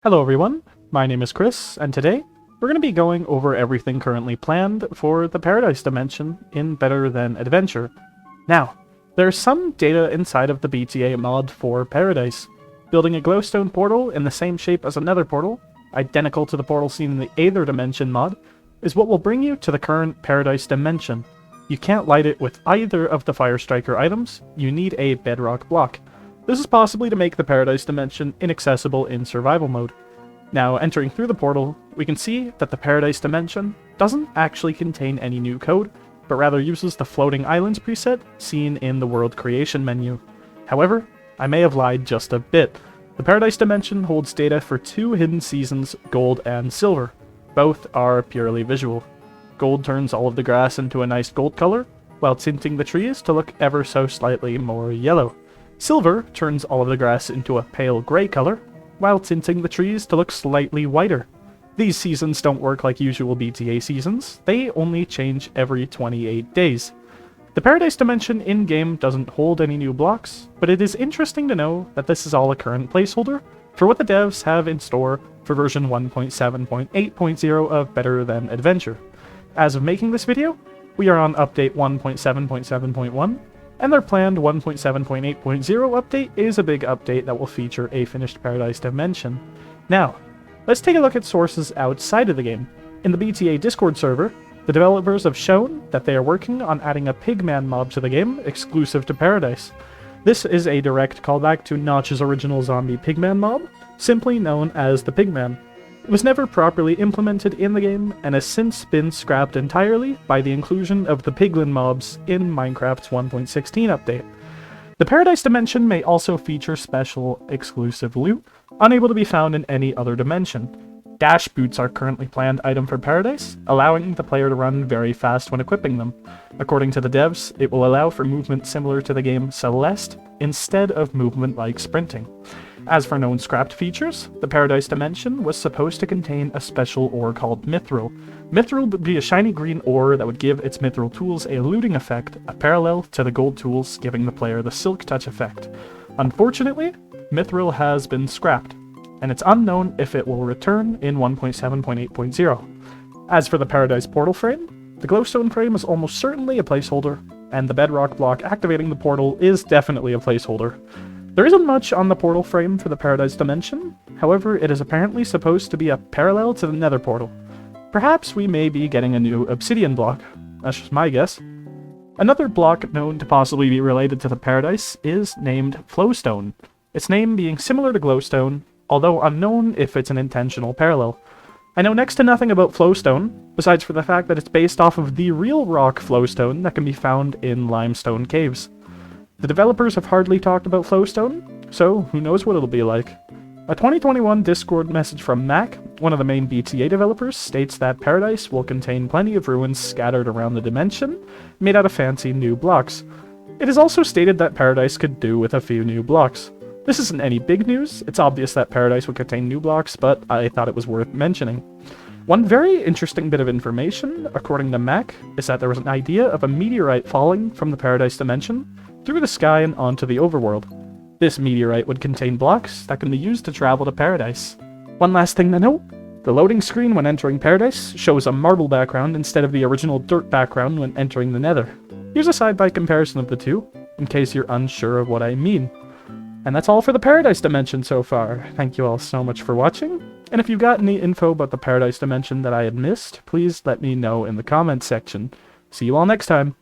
Hello everyone, my name is Chris, and today we're going to be going over everything currently planned for the Paradise Dimension in Better Than Adventure. Now, there's some data inside of the BTA mod for Paradise. Building a glowstone portal in the same shape as another portal, identical to the portal seen in the Aether Dimension mod, is what will bring you to the current Paradise Dimension. You can't light it with either of the Fire Striker items, you need a bedrock block. This is possibly to make the Paradise Dimension inaccessible in survival mode. Now, entering through the portal, we can see that the Paradise Dimension doesn't actually contain any new code, but rather uses the Floating Islands preset seen in the World Creation menu. However, I may have lied just a bit. The Paradise Dimension holds data for two hidden seasons, Gold and Silver. Both are purely visual. Gold turns all of the grass into a nice gold color, while tinting the trees to look ever so slightly more yellow. Silver turns all of the grass into a pale grey color, while tinting the trees to look slightly whiter. These seasons don't work like usual BTA seasons, they only change every 28 days. The Paradise Dimension in-game doesn't hold any new blocks, but it is interesting to know that this is all a current placeholder for what the devs have in store for version 1.7.8.0 of Better Than Adventure. As of making this video, we are on update 1.7.7.1, and their planned 1.7.8.0 update is a big update that will feature a finished Paradise Dimension. Now, let's take a look at sources outside of the game. In the BTA Discord server, the developers have shown that they are working on adding a Pigman mob to the game, exclusive to Paradise. This is a direct callback to Notch's original zombie Pigman mob, simply known as the Pigman. It was never properly implemented in the game, and has since been scrapped entirely by the inclusion of the Piglin mobs in Minecraft's 1.16 update. The Paradise Dimension may also feature special exclusive loot, unable to be found in any other dimension. Dash boots are currently planned item for Paradise, allowing the player to run very fast when equipping them. According to the devs, it will allow for movement similar to the game Celeste, instead of movement like sprinting. As for known scrapped features, the Paradise Dimension was supposed to contain a special ore called Mithril. Mithril would be a shiny green ore that would give its Mithril tools a looting effect, a parallel to the gold tools giving the player the Silk Touch effect. Unfortunately, Mithril has been scrapped, and it's unknown if it will return in 1.7.8.0. As for the Paradise Portal frame, the glowstone frame is almost certainly a placeholder, and the bedrock block activating the portal is definitely a placeholder. There isn't much on the portal frame for the Paradise Dimension, however it is apparently supposed to be a parallel to the Nether portal. Perhaps we may be getting a new obsidian block, that's just my guess. Another block known to possibly be related to the Paradise is named Flowstone, its name being similar to glowstone, although unknown if it's an intentional parallel. I know next to nothing about Flowstone, besides for the fact that it's based off of the real rock Flowstone that can be found in limestone caves. The developers have hardly talked about Flowstone, so who knows what it'll be like. A 2021 Discord message from Mac, one of the main BTA developers, states that Paradise will contain plenty of ruins scattered around the dimension, made out of fancy new blocks. It is also stated that Paradise could do with a few new blocks. This isn't any big news, it's obvious that Paradise would contain new blocks, but I thought it was worth mentioning. One very interesting bit of information, according to Mac, is that there was an idea of a meteorite falling from the Paradise Dimension through the sky and onto the overworld. This meteorite would contain blocks that can be used to travel to Paradise. One last thing to note, the loading screen when entering Paradise shows a marble background instead of the original dirt background when entering the Nether. Here's a side-by comparison of the two, in case you're unsure of what I mean. And that's all for the Paradise Dimension so far. Thank you all so much for watching, and if you've got any info about the Paradise Dimension that I had missed, please let me know in the comments section. See you all next time!